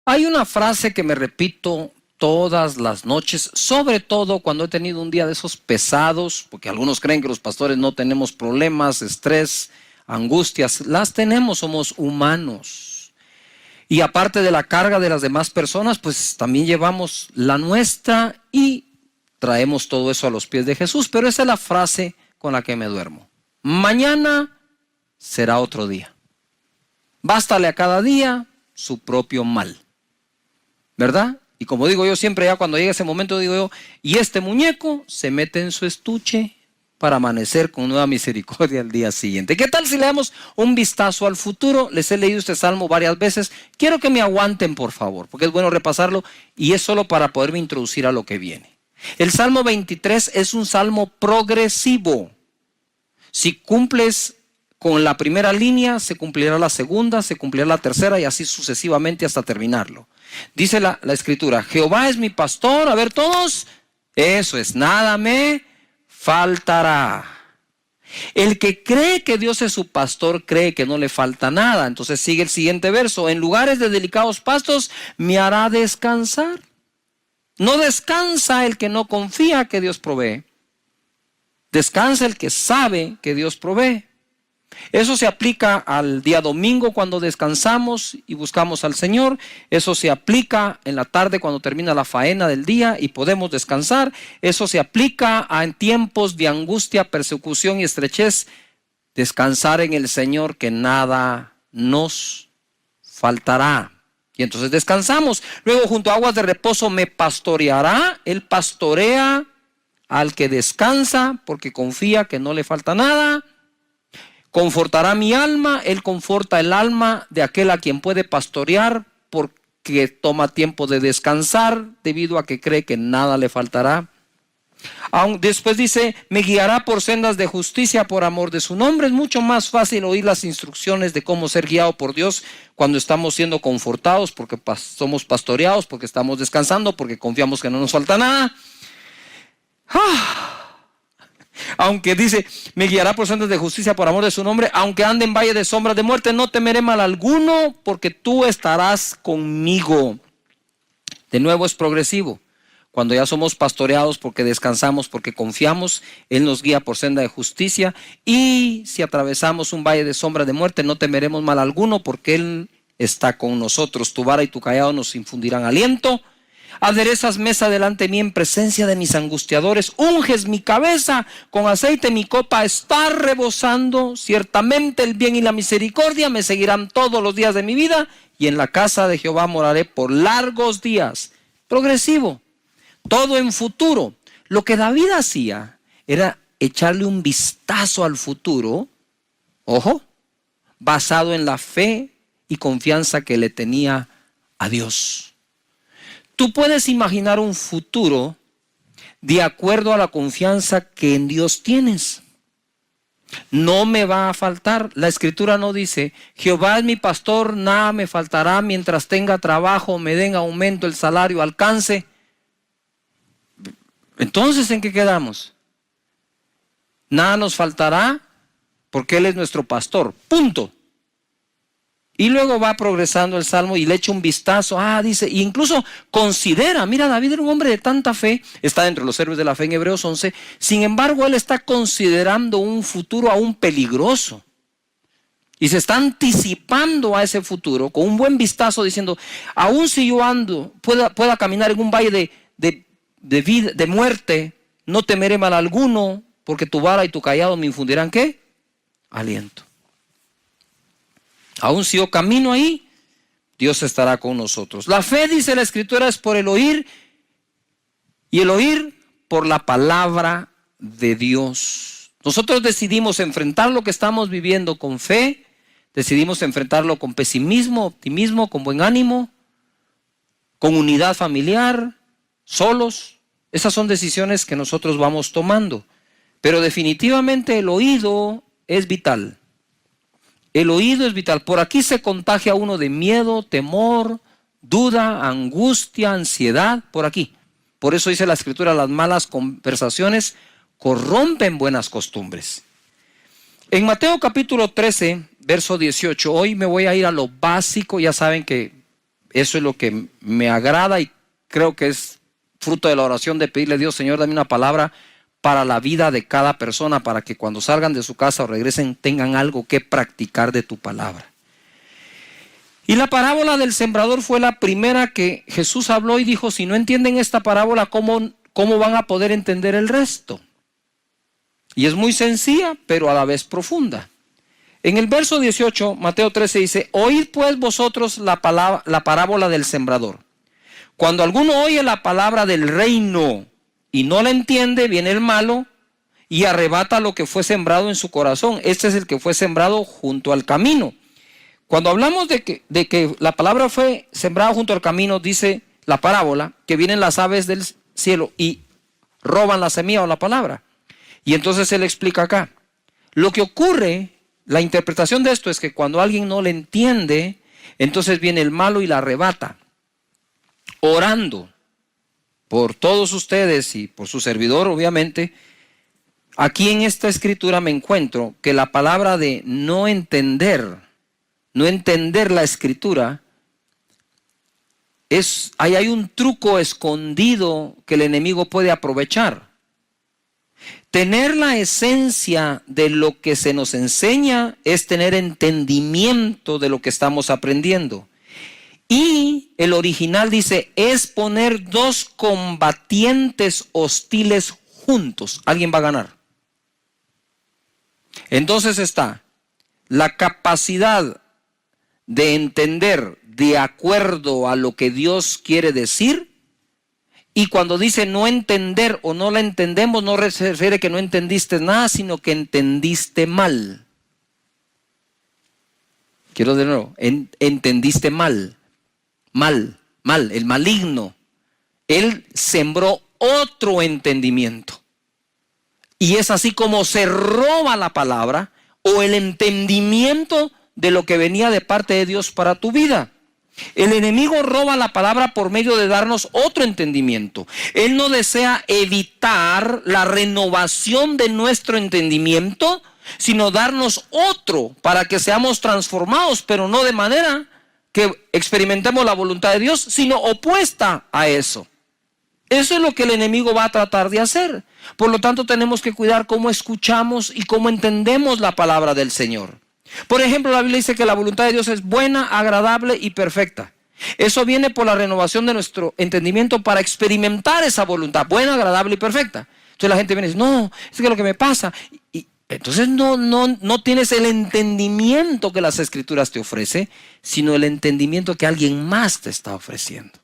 Hay una frase que me repito todas las noches, sobre todo cuando he tenido un día de esos pesados, porque algunos creen que los pastores no tenemos problemas, estrés, angustias. Las tenemos, somos humanos. Y aparte de la carga de las demás personas, pues también llevamos la nuestra y traemos todo eso a los pies de Jesús. Pero esa es la frase con la que me duermo. Mañana será otro día. Bástale a cada día su propio mal. ¿Verdad? Y como digo yo siempre, ya cuando llega ese momento, digo yo, y este muñeco se mete en su estuche para amanecer con nueva misericordia al día siguiente. ¿Qué tal si le damos un vistazo al futuro? Les he leído este salmo varias veces. Quiero que me aguanten, por favor, porque es bueno repasarlo y es solo para poderme introducir a lo que viene. El Salmo 23 es un salmo progresivo. Si cumples con la primera línea, se cumplirá la segunda, se cumplirá la tercera y así sucesivamente hasta terminarlo. Dice la escritura, Jehová es mi pastor, a ver todos, eso es, nada me faltará. El que cree que Dios es su pastor, cree que no le falta nada. Entonces sigue el siguiente verso, en lugares de delicados pastos me hará descansar. No descansa el que no confía que Dios provee. Descansa el que sabe que Dios provee. Eso se aplica al día domingo cuando descansamos y buscamos al Señor. Eso se aplica en la tarde cuando termina la faena del día y podemos descansar. Eso se aplica en tiempos de angustia, persecución y estrechez. Descansar en el Señor, que nada nos faltará. Y entonces descansamos. Luego junto a aguas de reposo me pastoreará. Él pastorea al que descansa porque confía que no le falta nada. Confortará mi alma, Él conforta el alma de aquel a quien puede pastorear porque toma tiempo de descansar debido a que cree que nada le faltará. Después dice, me guiará por sendas de justicia por amor de su nombre. Es mucho más fácil oír las instrucciones de cómo ser guiado por Dios cuando estamos siendo confortados, porque somos pastoreados, porque estamos descansando, porque confiamos que no nos falta nada. Aunque dice, me guiará por sendas de justicia por amor de su nombre, aunque ande en valle de sombras de muerte, no temeré mal alguno, porque tú estarás conmigo. De nuevo es progresivo. Cuando ya somos pastoreados porque descansamos, porque confiamos, Él nos guía por senda de justicia. Y si atravesamos un valle de sombra de muerte, no temeremos mal alguno, porque Él está con nosotros. Tu vara y tu cayado nos infundirán aliento. Aderezas mesa delante de mí en presencia de mis angustiadores. Unges mi cabeza con aceite, mi copa está rebosando. Ciertamente el bien y la misericordia me seguirán todos los días de mi vida, y en la casa de Jehová moraré por largos días. Progresivo, todo en futuro. Lo que David hacía era echarle un vistazo al futuro, ojo, basado en la fe y confianza que le tenía a Dios. Tú puedes imaginar un futuro de acuerdo a la confianza que en Dios tienes. No me va a faltar. La escritura no dice, Jehová es mi pastor, nada me faltará mientras tenga trabajo, me den aumento, el salario alcance. Entonces, ¿en qué quedamos? Nada nos faltará porque Él es nuestro pastor. Punto. Y luego va progresando el salmo y le echa un vistazo. Dice, e incluso considera, mira, David era un hombre de tanta fe, está dentro de los héroes de la fe en Hebreos 11. Sin embargo, él está considerando un futuro aún peligroso. Y se está anticipando a ese futuro con un buen vistazo diciendo, aún si yo pueda caminar en un valle de muerte, no temeré mal alguno, porque tu vara y tu cayado me infundirán, ¿qué? Aliento. Aún si yo camino ahí, Dios estará con nosotros. La fe, dice la escritura, es por el oír, y el oír por la palabra de Dios. Nosotros decidimos enfrentar lo que estamos viviendo con fe, decidimos enfrentarlo con pesimismo, optimismo, con buen ánimo, con unidad familiar, solos. Esas son decisiones que nosotros vamos tomando. Pero definitivamente el oído es vital. El oído es vital. Por aquí se contagia uno de miedo, temor, duda, angustia, ansiedad. Por aquí. Por eso dice la escritura, las malas conversaciones corrompen buenas costumbres. En Mateo capítulo 13, verso 18, hoy me voy a ir a lo básico. Ya saben que Eso es lo que me agrada y creo que es fruto de la oración de pedirle a Dios, Señor, dame una palabra para la vida de cada persona, para que cuando salgan de su casa o regresen tengan algo que practicar de tu palabra. Y la parábola del sembrador fue la primera que Jesús habló y dijo, si no entienden esta parábola, ¿cómo van a poder entender el resto? Y es muy sencilla, pero a la vez profunda. En el verso 18, Mateo 13 dice, oíd pues vosotros la parábola del sembrador. Cuando alguno oye la palabra del reino y no la entiende, viene el malo y arrebata lo que fue sembrado en su corazón. Este es el que fue sembrado junto al camino. Cuando hablamos de que la palabra fue sembrada junto al camino, dice la parábola, que vienen las aves del cielo y roban la semilla o la palabra. Y entonces él explica acá. Lo que ocurre, la interpretación de esto es que cuando alguien no le entiende, entonces viene el malo y la arrebata. Orando por todos ustedes y por su servidor, obviamente, aquí en esta escritura me encuentro que la palabra de no entender la escritura, ahí hay un truco escondido que el enemigo puede aprovechar. Tener la esencia de lo que se nos enseña es tener entendimiento de lo que estamos aprendiendo. Y el original dice, es poner dos combatientes hostiles juntos. Alguien va a ganar. Entonces está la capacidad de entender de acuerdo a lo que Dios quiere decir. Y cuando dice no entender o no la entendemos, no se refiere que no entendiste nada, sino que entendiste mal. Quiero de nuevo, entendiste mal. Mal, el maligno. Él sembró otro entendimiento. Y es así como se roba la palabra o el entendimiento de lo que venía de parte de Dios para tu vida. El enemigo roba la palabra por medio de darnos otro entendimiento. Él no desea evitar la renovación de nuestro entendimiento, sino darnos otro para que seamos transformados, pero no de manera que experimentemos la voluntad de Dios, sino opuesta a eso. Eso es lo que el enemigo va a tratar de hacer. Por lo tanto, tenemos que cuidar cómo escuchamos y cómo entendemos la palabra del Señor. Por ejemplo, la Biblia dice que la voluntad de Dios es buena, agradable y perfecta. Eso viene por la renovación de nuestro entendimiento para experimentar esa voluntad buena, agradable y perfecta. Entonces la gente viene y dice, no, es que lo que me pasa. Y entonces no tienes el entendimiento que las Escrituras te ofrecen, sino el entendimiento que alguien más te está ofreciendo.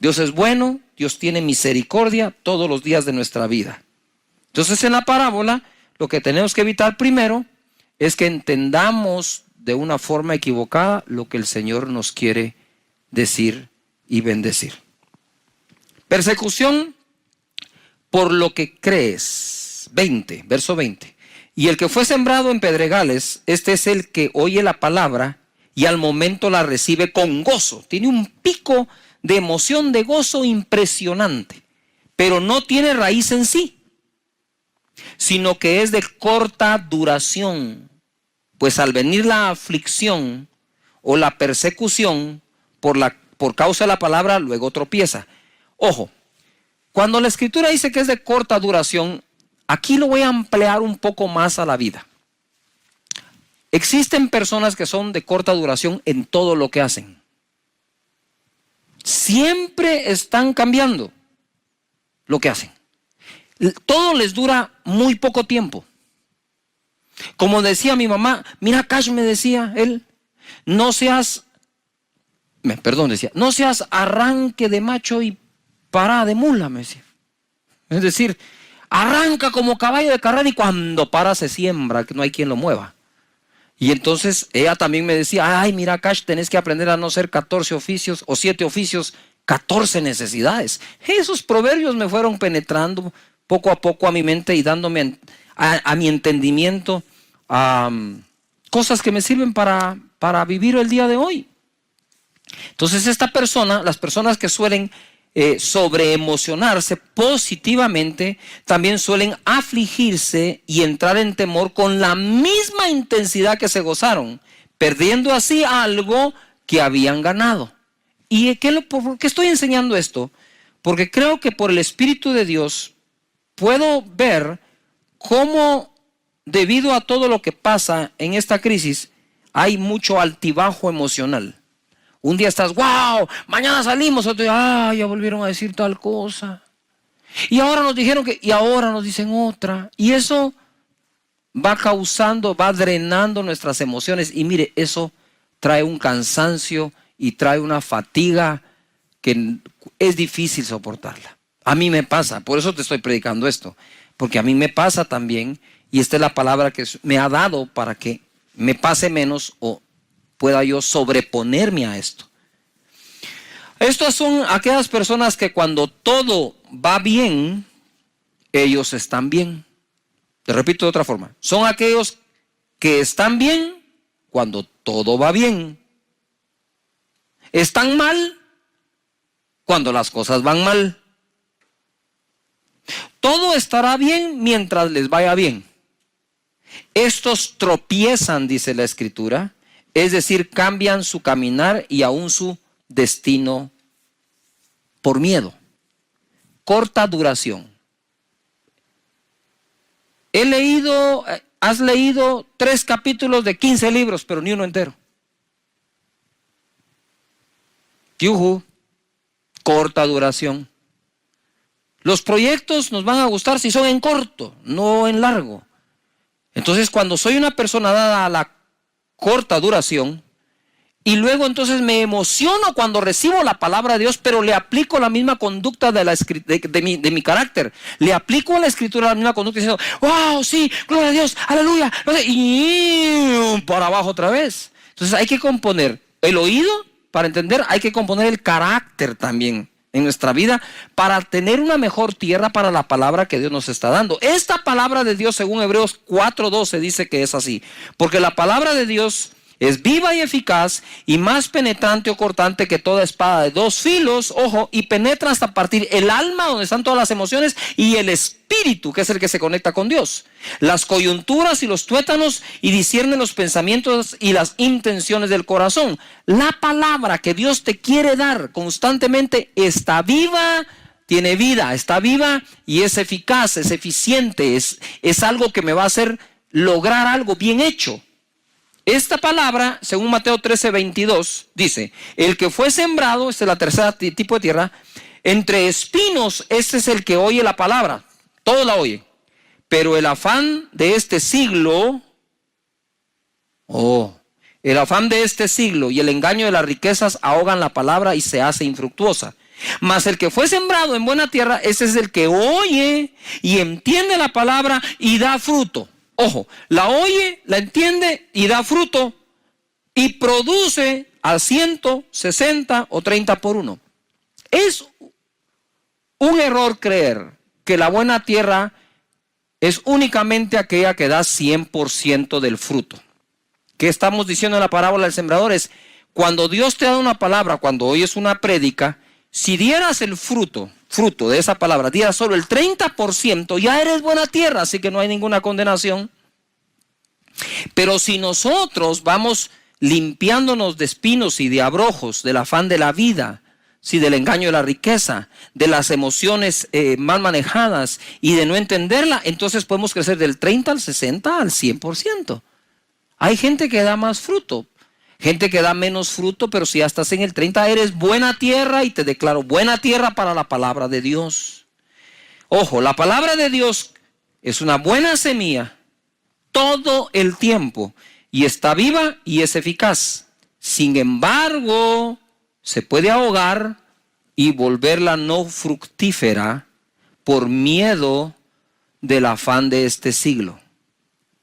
Dios es bueno, Dios tiene misericordia todos los días de nuestra vida. Entonces en la parábola, lo que tenemos que evitar primero es que entendamos de una forma equivocada lo que el Señor nos quiere decir y bendecir. Persecución por lo que crees. 20, verso 20. Y el que fue sembrado en pedregales, este es el que oye la palabra y al momento la recibe con gozo. Tiene un pico de emoción, de gozo impresionante, pero no tiene raíz en sí, sino que es de corta duración, pues al venir la aflicción o la persecución por causa de la palabra, luego tropieza. Ojo, cuando la Escritura dice que es de corta duración, aquí lo voy a ampliar un poco más a la vida. Existen personas que son de corta duración en todo lo que hacen. Siempre están cambiando lo que hacen. Todo les dura muy poco tiempo. Como decía mi mamá, mira, Cash, me decía él, no seas arranque de macho y parada de mula, me decía. Es decir, arranca como caballo de carrera y cuando para se siembra, que no hay quien lo mueva. Y entonces ella también me decía, ay, mira, Cash, tenés que aprender a no ser 14 oficios o 7 oficios, 14 necesidades. Esos proverbios me fueron penetrando poco a poco a mi mente y dándome a mi entendimiento cosas que me sirven para vivir el día de hoy. Entonces las personas que suelen sobreemocionarse positivamente, también suelen afligirse y entrar en temor con la misma intensidad que se gozaron, perdiendo así algo que habían ganado. ¿Y por qué estoy enseñando esto? Porque creo que por el Espíritu de Dios puedo ver cómo, debido a todo lo que pasa en esta crisis, hay mucho altibajo emocional. Un día estás, wow, mañana salimos, otro día, ya volvieron a decir tal cosa. Y ahora nos dijeron y ahora nos dicen otra. Y eso va causando, va drenando nuestras emociones. Y mire, eso trae un cansancio y trae una fatiga que es difícil soportarla. A mí me pasa, por eso te estoy predicando esto. Porque a mí me pasa también, y esta es la palabra que me ha dado para que me pase menos o pueda yo sobreponerme a esto. Estas son aquellas personas que cuando todo va bien, ellos están bien. Te repito de otra forma. Son aquellos que están bien cuando todo va bien. Están mal cuando las cosas van mal. Todo estará bien mientras les vaya bien. Estos tropiezan, dice la Escritura, es decir, cambian su caminar y aún su destino por miedo. Corta duración. Has leído 3 capítulos de 15 libros, pero ni uno entero. Yuhu, corta duración. Los proyectos nos van a gustar si son en corto, no en largo. Entonces, cuando soy una persona dada a la corta duración, y luego entonces me emociono cuando recibo la palabra de Dios, pero le aplico la misma conducta de mi carácter. Le aplico a la Escritura la misma conducta diciendo, wow, sí, gloria a Dios, aleluya. Y para abajo otra vez. Entonces hay que componer el oído para entender, hay que componer el carácter también en nuestra vida para tener una mejor tierra para la palabra que Dios nos está dando. Esta palabra de Dios, según Hebreos 4:12, dice que es así. Porque la palabra de Dios es viva y eficaz y más penetrante o cortante que toda espada de 2 filos, ojo, y penetra hasta partir el alma, donde están todas las emociones, y el espíritu, que es el que se conecta con Dios, las coyunturas y los tuétanos, y discierne los pensamientos y las intenciones del corazón. La palabra que Dios te quiere dar constantemente está viva, tiene vida, está viva y es eficaz, es eficiente, es algo que me va a hacer lograr algo bien hecho. Esta palabra, según Mateo 13:22, dice, el que fue sembrado, esta es la tercera tipo de tierra, entre espinos, este es el que oye la palabra, todo la oye, pero el afán de este siglo, el afán de este siglo y el engaño de las riquezas ahogan la palabra y se hace infructuosa. Mas el que fue sembrado en buena tierra, ese es el que oye y entiende la palabra y da fruto. Ojo, la oye, la entiende y da fruto y produce al 100, 60 o 30 por 1. Es un error creer que la buena tierra es únicamente aquella que da 100% del fruto. ¿Qué estamos diciendo en la parábola del sembrador? Es cuando Dios te da una palabra, cuando oyes una prédica, si dieras el fruto de esa palabra, dieras solo el 30%, ya eres buena tierra, así que no hay ninguna condenación. Pero si nosotros vamos limpiándonos de espinos y de abrojos, del afán de la vida, sí, del engaño de la riqueza, de las emociones mal manejadas y de no entenderla, entonces podemos crecer del 30 al 60 al 100%. Hay gente que da más fruto, gente que da menos fruto, pero si ya estás en el 30, eres buena tierra y te declaro buena tierra para la palabra de Dios. Ojo, la palabra de Dios es una buena semilla todo el tiempo y está viva y es eficaz. Sin embargo, se puede ahogar y volverla no fructífera por miedo del afán de este siglo.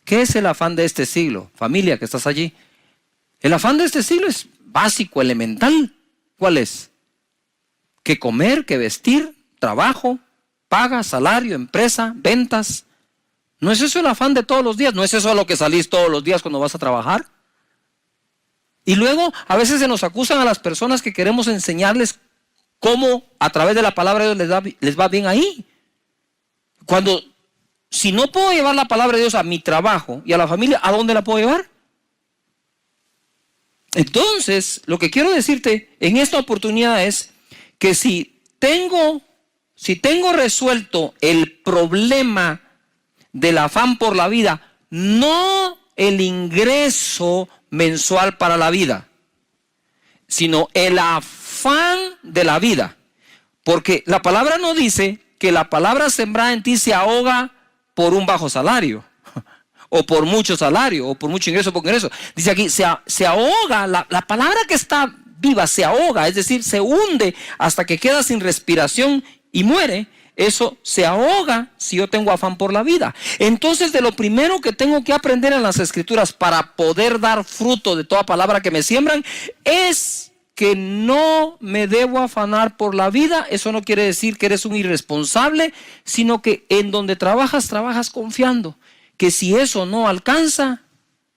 ¿Qué es el afán de este siglo? Familia que estás allí. El afán de este siglo es básico, elemental. ¿Cuál es? Que comer, que vestir, trabajo, paga, salario, empresa, ventas. ¿No es eso el afán de todos los días? ¿No es eso a lo que salís todos los días cuando vas a trabajar? Y luego a veces se nos acusan a las personas que queremos enseñarles cómo a través de la palabra de Dios les va bien ahí. Cuando, si no puedo llevar la palabra de Dios a mi trabajo y a la familia, ¿a dónde la puedo llevar? Entonces, lo que quiero decirte en esta oportunidad es que si tengo resuelto el problema del afán por la vida, no el ingreso mensual para la vida, sino el afán de la vida. Porque la palabra no dice que la palabra sembrada en ti se ahoga por un bajo salario, o por mucho salario, o por mucho ingreso, poco ingreso. Dice aquí, se ahoga, la palabra que está viva se ahoga, es decir, se hunde hasta que queda sin respiración y muere. Eso se ahoga si yo tengo afán por la vida. Entonces, de lo primero que tengo que aprender en las Escrituras para poder dar fruto de toda palabra que me siembran es que no me debo afanar por la vida. Eso no quiere decir que eres un irresponsable, sino que en donde trabajas, trabajas confiando que si eso no alcanza,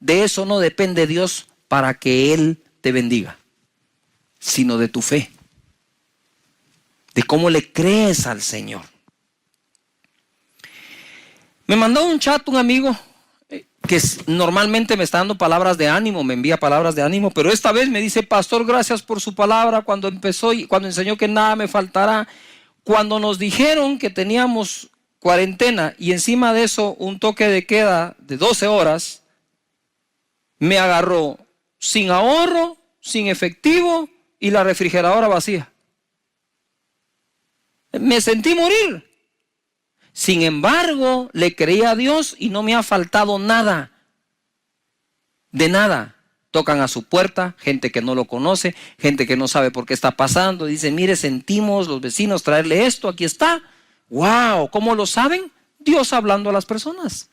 de eso no depende Dios para que Él te bendiga, sino de tu fe, de cómo le crees al Señor. Me mandó un chat un amigo que normalmente me está dando palabras de ánimo, me envía palabras de ánimo, pero esta vez me dice: pastor, gracias por su palabra cuando empezó y cuando enseñó que nada me faltará. Cuando nos dijeron que teníamos cuarentena y encima de eso un toque de queda de 12 horas, me agarró sin ahorro, sin efectivo y la refrigeradora vacía. Me sentí morir. Sin embargo, le creí a Dios y no me ha faltado nada. De nada. Tocan a su puerta, gente que no lo conoce, gente que no sabe por qué está pasando. Dice: mire, sentimos los vecinos traerle esto, aquí está. ¡Wow! ¿Cómo lo saben? Dios hablando a las personas.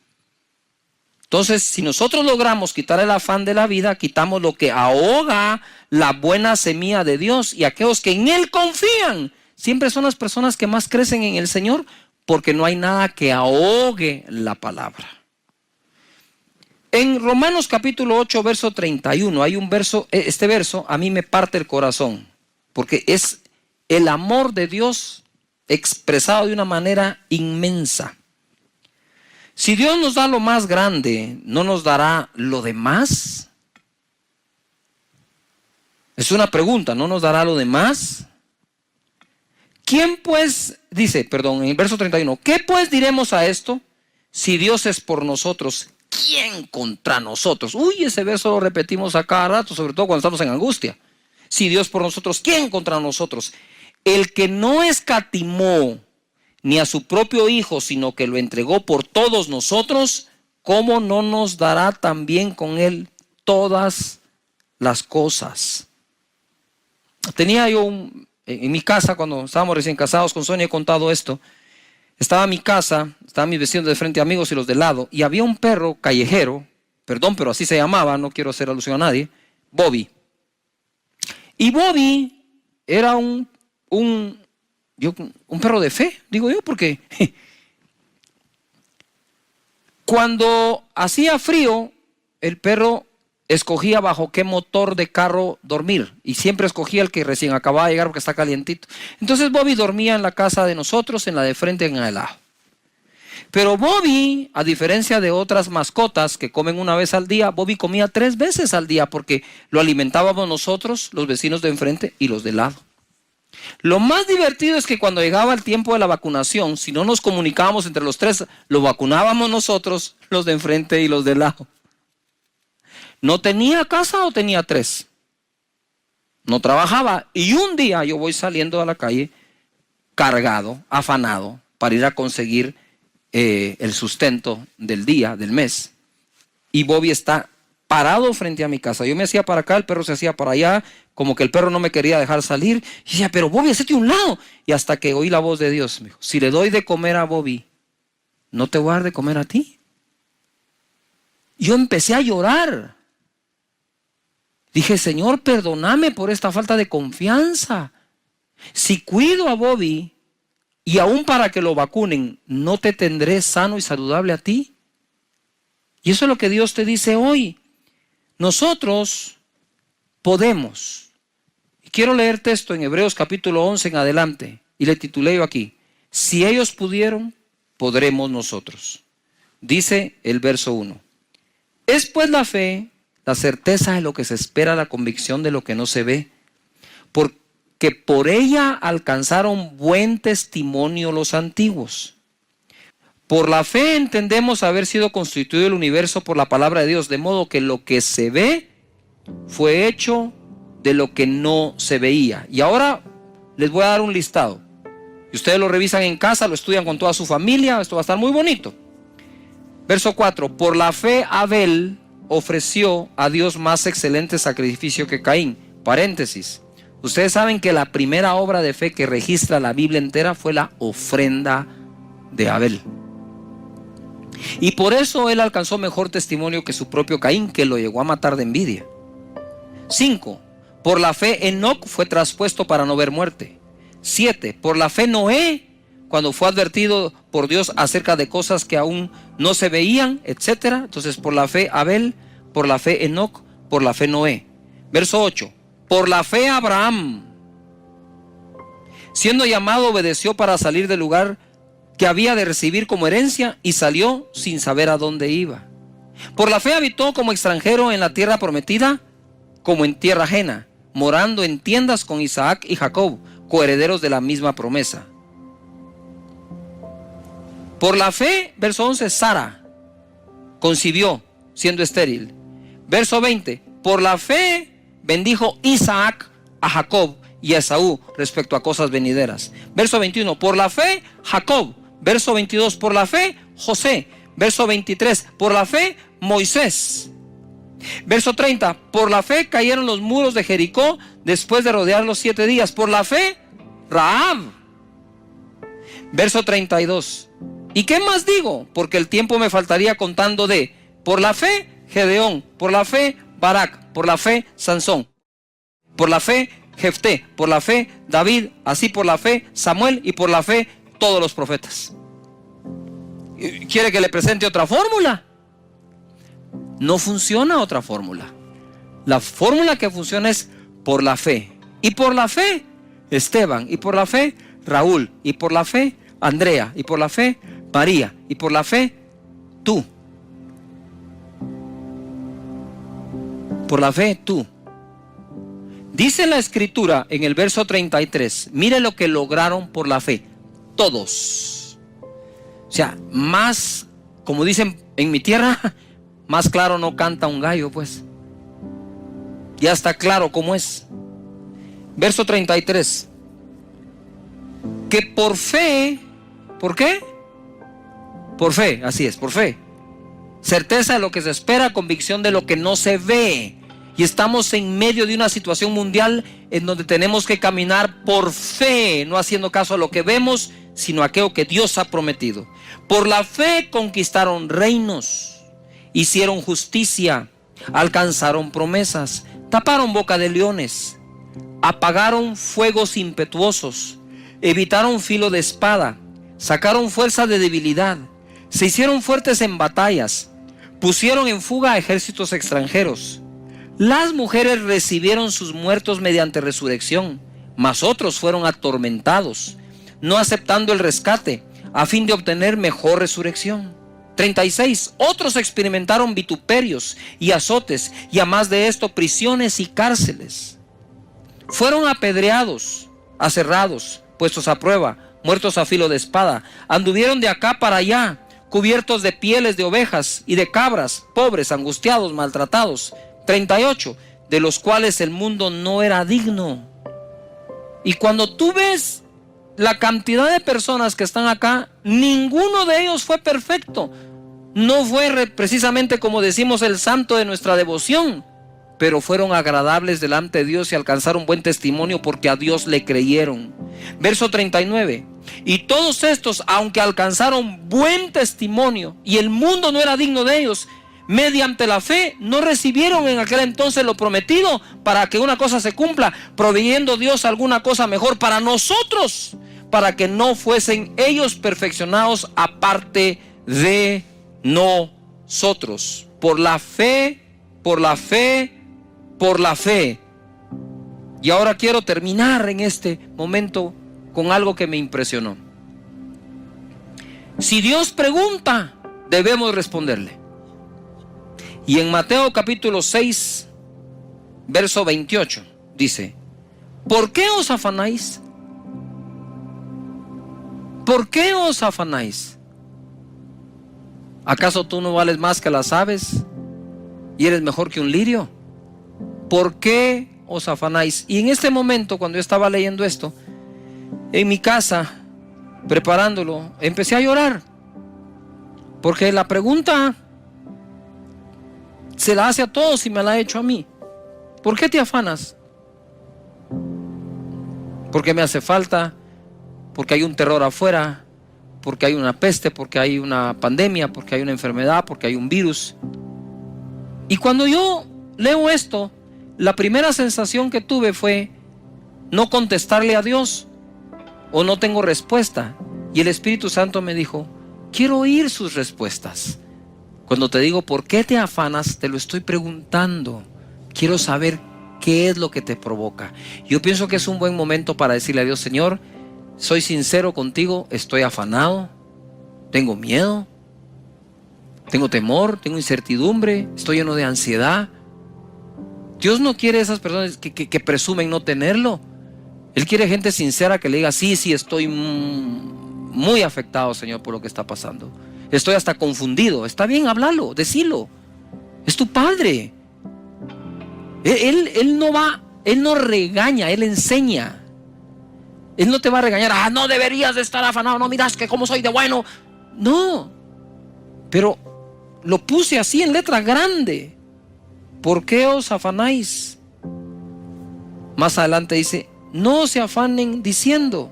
Entonces, si nosotros logramos quitar el afán de la vida, quitamos lo que ahoga la buena semilla de Dios. Y aquellos que en Él confían, siempre son las personas que más crecen en el Señor, porque no hay nada que ahogue la palabra. En Romanos capítulo 8, verso 31, hay un verso, este verso a mí me parte el corazón, porque es el amor de Dios expresado de una manera inmensa. Si Dios nos da lo más grande, ¿no nos dará lo demás? Es una pregunta, ¿no nos dará lo demás? ¿Quién pues, dice, en el verso 31, ¿qué pues diremos a esto? Si Dios es por nosotros, ¿quién contra nosotros? Uy, ese verso lo repetimos a cada rato, sobre todo cuando estamos en angustia. Si Dios por nosotros, ¿quién contra nosotros? El que no escatimó ni a su propio Hijo, sino que lo entregó por todos nosotros, ¿cómo no nos dará también con Él todas las cosas? Tenía yo en mi casa, cuando estábamos recién casados con Sonia, he contado esto. Estaba mi casa, estaban mis vecinos de frente, amigos, y los de lado, y había un perro callejero, perdón, pero así se llamaba, no quiero hacer alusión a nadie, Bobby. Y Bobby era un perro de fe, digo yo, porque cuando hacía frío, el perro escogía bajo qué motor de carro dormir, y siempre escogía el que recién acababa de llegar porque está calientito. Entonces Bobby dormía en la casa de nosotros, en la de frente, en el lado. Pero Bobby, a diferencia de otras mascotas que comen una vez al día, Bobby comía 3 veces al día porque lo alimentábamos nosotros, los vecinos de enfrente y los de lado. Lo más divertido es que cuando llegaba el tiempo de la vacunación, si no nos comunicábamos entre los 3, lo vacunábamos nosotros, los de enfrente y los de lado. ¿No tenía casa o tenía 3? No trabajaba. Y un día yo voy saliendo a la calle cargado, afanado, para ir a conseguir el sustento del día, del mes. Y Bobby está parado frente a mi casa. Yo me hacía para acá, el perro se hacía para allá, como que el perro no me quería dejar salir. Y decía: pero Bobby, hacete a un lado. Y hasta que oí la voz de Dios, me dijo: si le doy de comer a Bobby, ¿no te voy a dar de comer a ti? Yo empecé a llorar. Dije: Señor, perdóname por esta falta de confianza. Si cuido a Bobby y aún para que lo vacunen, ¿no te tendré sano y saludable a ti? Y eso es lo que Dios te dice hoy. Nosotros podemos. Y quiero leerte esto en Hebreos capítulo 11 en adelante. Y le titulé yo aquí: si ellos pudieron, podremos nosotros. Dice el verso 1. Es pues la fe la certeza de lo que se espera, la convicción de lo que no se ve. Porque por ella alcanzaron buen testimonio los antiguos. Por la fe entendemos haber sido constituido el universo por la palabra de Dios, de modo que lo que se ve fue hecho de lo que no se veía. Y ahora les voy a dar un listado. Y ustedes lo revisan en casa, lo estudian con toda su familia, esto va a estar muy bonito. Verso 4, por la fe Abel ofreció a Dios más excelente sacrificio que Caín. Paréntesis, ustedes saben que la primera obra de fe que registra la Biblia entera fue la ofrenda de Abel. Y por eso él alcanzó mejor testimonio que su propio Caín, que lo llegó a matar de envidia. 5, por la fe Enoc fue traspuesto para no ver muerte. 7, por la fe Noé, cuando fue advertido por Dios acerca de cosas que aún no se veían, etc. Entonces, por la fe Abel, por la fe Enoc, por la fe Noé. Verso 8, por la fe Abraham, siendo llamado, obedeció para salir del lugar que había de recibir como herencia y salió sin saber a dónde iba. Por la fe habitó como extranjero en la tierra prometida, como en tierra ajena, morando en tiendas con Isaac y Jacob, coherederos de la misma promesa. Por la fe, verso 11, Sara concibió siendo estéril. Verso 20, por la fe bendijo Isaac a Jacob y a Esaú respecto a cosas venideras. Verso 21, por la fe Jacob. Verso 22, por la fe José. Verso 23, por la fe Moisés. Verso 30, por la fe cayeron los muros de Jericó después de rodearlos 7 días. Por la fe Rahab. Verso 32, ¿y qué más digo? Porque el tiempo me faltaría contando de, por la fe Gedeón, por la fe Barak, por la fe Sansón, por la fe Jefté, por la fe David, así por la fe Samuel y por la fe todos los profetas. ¿Quiere que le presente otra fórmula? No funciona otra fórmula. La fórmula que funciona es por la fe. Y por la fe Esteban, y por la fe Raúl, y por la fe Andrea, y por la fe María, y por la fe tú. Por la fe tú. Dice la escritura en el verso 33, mire lo que lograron por la fe. Todos. O sea, más, como dicen en mi tierra, más claro no canta un gallo, pues. Ya está claro cómo es. Verso 33. Que por fe, ¿por qué? Por fe, así es, por fe. Certeza de lo que se espera, convicción de lo que no se ve. Y estamos en medio de una situación mundial en donde tenemos que caminar por fe, no haciendo caso a lo que vemos, sino a aquello que Dios ha prometido. Por la fe conquistaron reinos, hicieron justicia, alcanzaron promesas, taparon boca de leones, apagaron fuegos impetuosos, evitaron filo de espada, sacaron fuerza de debilidad, se hicieron fuertes en batallas, pusieron en fuga a ejércitos extranjeros. Las mujeres recibieron sus muertos mediante resurrección, mas otros fueron atormentados, no aceptando el rescate, a fin de obtener mejor resurrección. 36. Otros experimentaron vituperios y azotes, y a más de esto, prisiones y cárceles. Fueron apedreados, aserrados, puestos a prueba, muertos a filo de espada. Anduvieron de acá para allá, cubiertos de pieles de ovejas y de cabras, pobres, angustiados, maltratados. 38. De los cuales el mundo no era digno. Y cuando tú ves la cantidad de personas que están acá, ninguno de ellos fue perfecto. No fue precisamente, como decimos, el santo de nuestra devoción, pero fueron agradables delante de Dios y alcanzaron buen testimonio porque a Dios le creyeron. Verso 39. Y todos estos, aunque alcanzaron buen testimonio y el mundo no era digno de ellos, mediante la fe no recibieron en aquel entonces lo prometido, para que una cosa se cumpla, proveyendo Dios alguna cosa mejor para nosotros, para que no fuesen ellos perfeccionados aparte de nosotros. Por la fe, por la fe, por la fe. Y ahora quiero terminar en este momento con algo que me impresionó. Si Dios pregunta, debemos responderle. Y en Mateo capítulo 6, verso 28, dice: ¿por qué os afanáis? ¿Por qué os afanáis? ¿Acaso tú no vales más que las aves y eres mejor que un lirio? ¿Por qué os afanáis? Y en este momento, cuando yo estaba leyendo esto, en mi casa, preparándolo, empecé a llorar. Porque la pregunta se la hace a todos y me la ha hecho a mí. ¿Por qué te afanas? Porque me hace falta, porque hay un terror afuera, porque hay una peste, porque hay una pandemia, porque hay una enfermedad, porque hay un virus. Y cuando yo leo esto, la primera sensación que tuve fue no contestarle a Dios, o no tengo respuesta. Y el Espíritu Santo me dijo: quiero oír sus respuestas. Cuando te digo ¿por qué te afanas?, te lo estoy preguntando. Quiero saber qué es lo que te provoca. Yo pienso que es un buen momento para decirle a Dios: Señor, soy sincero contigo, estoy afanado, tengo miedo, tengo temor, tengo incertidumbre, estoy lleno de ansiedad. Dios no quiere esas personas que presumen no tenerlo. Él quiere gente sincera que le diga: sí, estoy muy afectado, Señor, por lo que está pasando. Estoy hasta confundido. Está bien, háblalo, decilo. Es tu Padre. Él no regaña, Él enseña. Él no te va a regañar: ah, no deberías de estar afanado, no miras que cómo soy de bueno. No, pero lo puse así en letra grande. ¿Por qué os afanáis? Más adelante dice: no se afanen diciendo.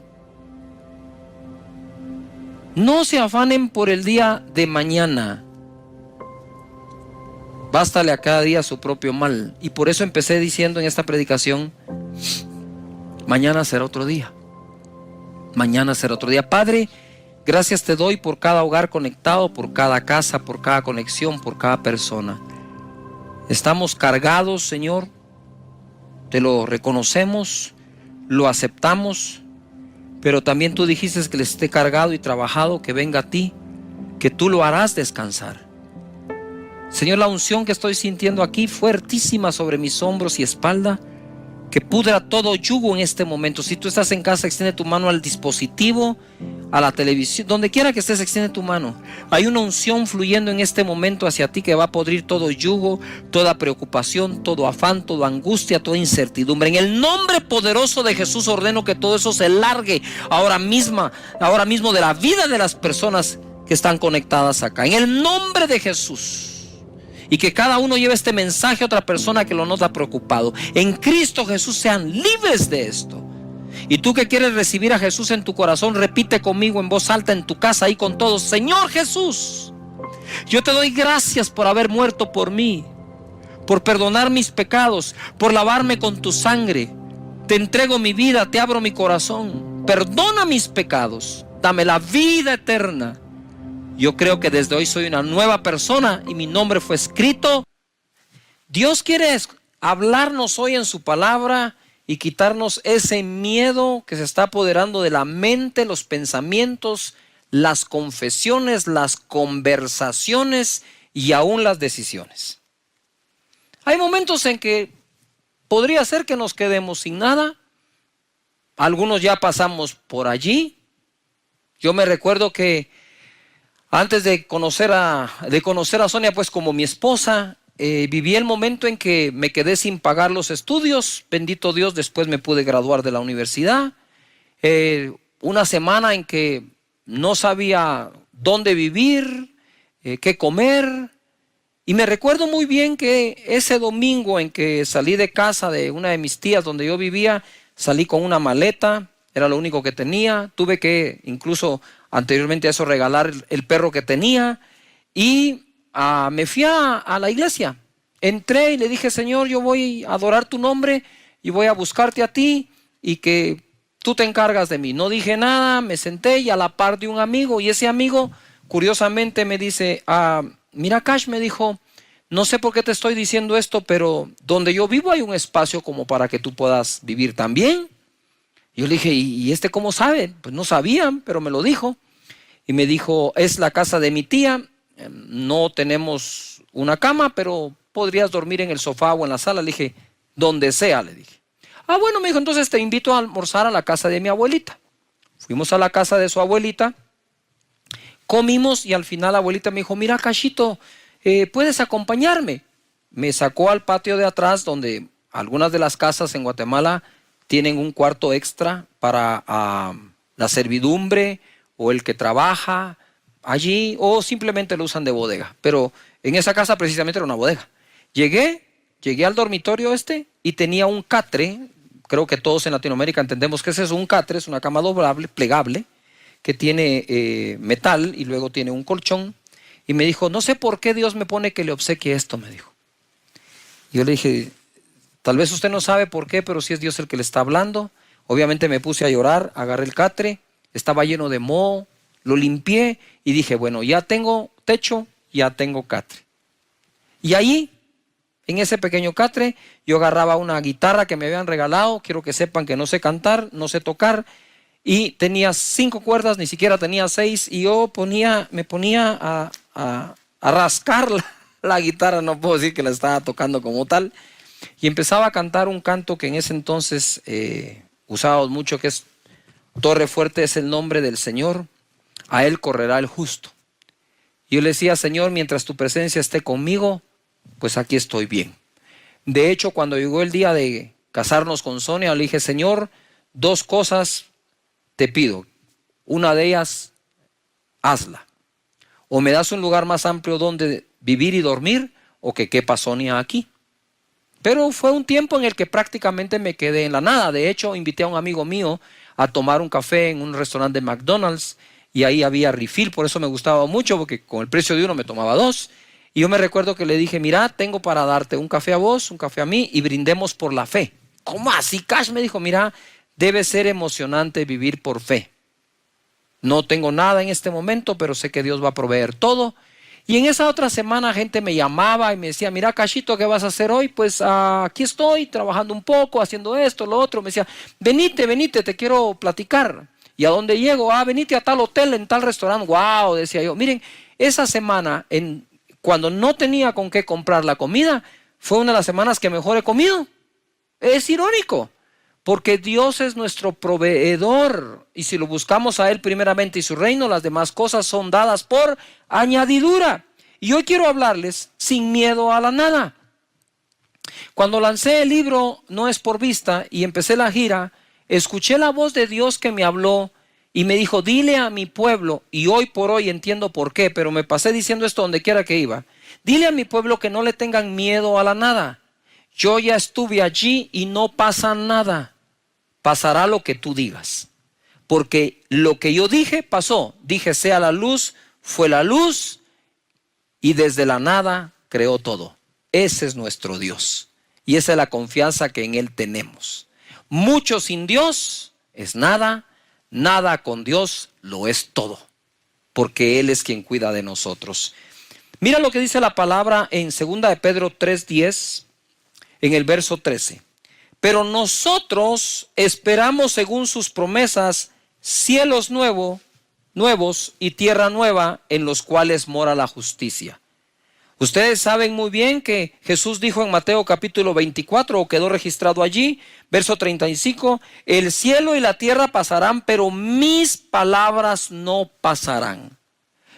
No se afanen por el día de mañana. Bástale a cada día su propio mal. Y por eso empecé diciendo en esta predicación: mañana será otro día. Mañana será otro día. Padre, gracias te doy por cada hogar conectado, por cada casa, por cada conexión, por cada persona. Estamos cargados, Señor. Te lo reconocemos, lo aceptamos. Pero también tú dijiste que les esté cargado y trabajado, que venga a ti, que tú lo harás descansar. Señor, la unción que estoy sintiendo aquí, fuertísima sobre mis hombros y espalda, que pudra todo yugo en este momento. Si tú estás en casa, extiende tu mano al dispositivo, a la televisión, donde quiera que estés, extiende tu mano. Hay una unción fluyendo en este momento hacia ti que va a podrir todo yugo, toda preocupación, todo afán, toda angustia, toda incertidumbre. En el nombre poderoso de Jesús ordeno que todo eso se largue ahora mismo de la vida de las personas que están conectadas acá. En el nombre de Jesús. Y que cada uno lleve este mensaje a otra persona que lo nota preocupado. En Cristo Jesús sean libres de esto. Y tú que quieres recibir a Jesús en tu corazón, repite conmigo en voz alta en tu casa, ahí con todos: Señor Jesús, yo te doy gracias por haber muerto por mí, por perdonar mis pecados, por lavarme con tu sangre. Te entrego mi vida, te abro mi corazón. Perdona mis pecados, dame la vida eterna. Yo creo que desde hoy soy una nueva persona y mi nombre fue escrito. Dios quiere hablarnos hoy en su palabra y quitarnos ese miedo que se está apoderando de la mente, los pensamientos, las confesiones, las conversaciones y aún las decisiones. Hay momentos en que podría ser que nos quedemos sin nada. Algunos ya pasamos por allí. Yo me recuerdo que antes de conocer a Sonia, pues como mi esposa, viví el momento en que me quedé sin pagar los estudios. Bendito Dios, después me pude graduar de la universidad. Una semana en que no sabía dónde vivir, qué comer. Y me recuerdo muy bien que ese domingo en que salí de casa de una de mis tías donde yo vivía, salí con una maleta, era lo único que tenía. Tuve que incluso anteriormente a eso regalar el perro que tenía y me fui a la iglesia. Entré y le dije: Señor, yo voy a adorar tu nombre y voy a buscarte a ti y que tú te encargas de mí. No dije nada, me senté y a la par de un amigo, y ese amigo curiosamente me dice: mira, Cash, me dijo, no sé por qué te estoy diciendo esto, pero donde yo vivo hay un espacio como para que tú puedas vivir también. Yo le dije: ¿y este cómo sabe? Pues no sabían, pero me lo dijo. Y me dijo: es la casa de mi tía, no tenemos una cama, pero podrías dormir en el sofá o en la sala. Le dije, donde sea, le dije. Ah, bueno, me dijo, entonces te invito a almorzar a la casa de mi abuelita. Fuimos a la casa de su abuelita, comimos y al final la abuelita me dijo, mira, Cachito, ¿puedes acompañarme? Me sacó al patio de atrás, donde algunas de las casas en Guatemala tienen un cuarto extra para la servidumbre o el que trabaja allí, o simplemente lo usan de bodega. Pero en esa casa precisamente era una bodega. Llegué al dormitorio y tenía un catre. Creo que todos en Latinoamérica entendemos que es eso. Un catre es una cama doblable, plegable, que tiene metal y luego tiene un colchón. Y me dijo, no sé por qué Dios me pone que le obsequie esto, me dijo. Yo le dije, tal vez usted no sabe por qué, pero sí es Dios el que le está hablando. Obviamente me puse a llorar, agarré el catre, estaba lleno de moho, lo limpié y dije, bueno, ya tengo techo, ya tengo catre. Y ahí, en ese pequeño catre, yo agarraba una guitarra que me habían regalado. Quiero que sepan que no sé cantar, no sé tocar. Y tenía 5 cuerdas, ni siquiera tenía 6. Y yo me ponía a rascar la guitarra. No puedo decir que la estaba tocando como tal. Y empezaba a cantar un canto que en ese entonces usábamos mucho, que es Torre fuerte es el nombre del Señor, a Él correrá el justo. Yo le decía, Señor, mientras tu presencia esté conmigo, pues aquí estoy bien. De hecho, cuando llegó el día de casarnos con Sonia, le dije, Señor, 2 cosas te pido. Una de ellas, hazla. O me das un lugar más amplio donde vivir y dormir, o que quepa Sonia aquí. Pero fue un tiempo en el que prácticamente me quedé en la nada. De hecho, invité a un amigo mío a tomar un café en un restaurante de McDonald's, y ahí había refill. Por eso me gustaba mucho, porque con el precio de uno me tomaba 2. Y yo me recuerdo que le dije, mira, tengo para darte un café a vos, un café a mí, y brindemos por la fe. ¿Cómo así, Cash? Me dijo, mira, debe ser emocionante vivir por fe. No tengo nada en este momento, pero sé que Dios va a proveer todo. Y en esa otra semana gente me llamaba y me decía, mira, Cachito, ¿qué vas a hacer hoy? Pues aquí estoy trabajando un poco, haciendo esto, lo otro. Me decía, venite, te quiero platicar. ¿Y a dónde llego? Venite a tal hotel, en tal restaurante. Wow, decía yo. Miren, esa semana, cuando no tenía con qué comprar la comida, fue una de las semanas que mejor he comido. Es irónico, porque Dios es nuestro proveedor, y si lo buscamos a Él primeramente y su reino, las demás cosas son dadas por añadidura. Y hoy quiero hablarles sin miedo a la nada. Cuando lancé el libro No es por vista y empecé la gira, escuché la voz de Dios que me habló y me dijo, dile a mi pueblo, y hoy por hoy entiendo por qué, pero me pasé diciendo esto donde quiera que iba, dile a mi pueblo que no le tengan miedo a la nada. Yo ya estuve allí y no pasa nada. Pasará lo que tú digas. Porque lo que yo dije pasó. Dije sea la luz, fue la luz, y desde la nada creó todo. Ese es nuestro Dios. Y esa es la confianza que en Él tenemos. Mucho sin Dios es nada, nada con Dios lo es todo. Porque Él es quien cuida de nosotros. Mira lo que dice la palabra en 2 de Pedro 3:10. En el verso 13, pero nosotros esperamos según sus promesas cielos nuevos y tierra nueva en los cuales mora la justicia. Ustedes saben muy bien que Jesús dijo en Mateo capítulo 24, o quedó registrado allí, verso 35, el cielo y la tierra pasarán, pero mis palabras no pasarán.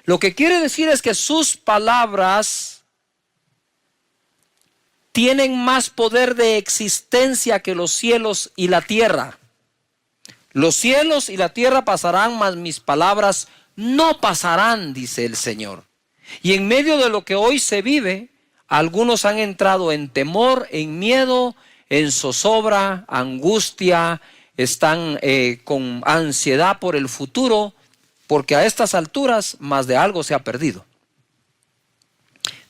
Lo que quiere decir es que sus palabras tienen más poder de existencia que los cielos y la tierra. Los cielos y la tierra pasarán, mas mis palabras no pasarán, dice el Señor. Y en medio de lo que hoy se vive, algunos han entrado en temor, en miedo, en zozobra, angustia, están con ansiedad por el futuro, porque a estas alturas más de algo se ha perdido.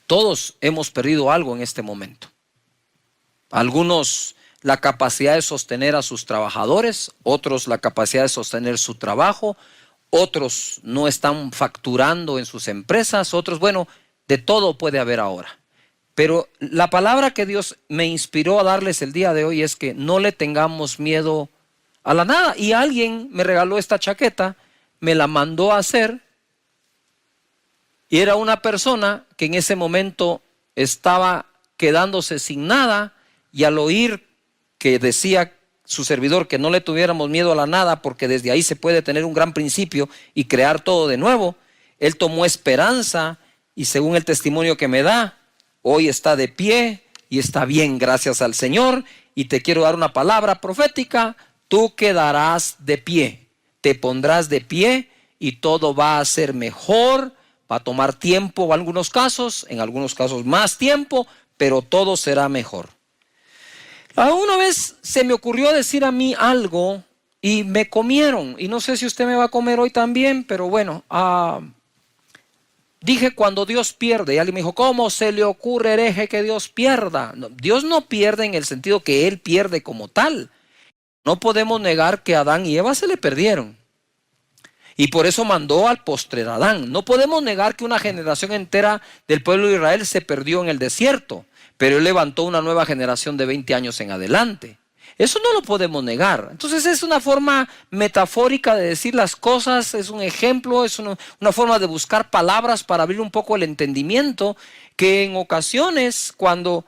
Todos hemos perdido algo en este momento. Algunos la capacidad de sostener a sus trabajadores, otros la capacidad de sostener su trabajo, otros no están facturando en sus empresas, otros, bueno, de todo puede haber ahora. Pero la palabra que Dios me inspiró a darles el día de hoy es que no le tengamos miedo a la nada. Y alguien me regaló esta chaqueta, me la mandó a hacer, y era una persona que en ese momento estaba quedándose sin nada, y al oír que decía su servidor que no le tuviéramos miedo a la nada, porque desde ahí se puede tener un gran principio y crear todo de nuevo, él tomó esperanza y, según el testimonio que me da, hoy está de pie y está bien, gracias al Señor. Y te quiero dar una palabra profética: tú quedarás de pie, te pondrás de pie y todo va a ser mejor. Va a tomar tiempo en algunos casos más tiempo, pero todo será mejor. Una vez se me ocurrió decir a mí algo y me comieron, y no sé si usted me va a comer hoy también, pero bueno, dije cuando Dios pierde, y alguien me dijo, ¿cómo se le ocurre, hereje, que Dios pierda? No, Dios no pierde en el sentido que Él pierde como tal. No podemos negar que Adán y Eva se le perdieron. Y por eso mandó al postrer Adán. No podemos negar que una generación entera del pueblo de Israel se perdió en el desierto, pero Él levantó una nueva generación de 20 años en adelante. Eso no lo podemos negar. Entonces es una forma metafórica de decir las cosas, es un ejemplo, es una forma de buscar palabras para abrir un poco el entendimiento, que en ocasiones cuando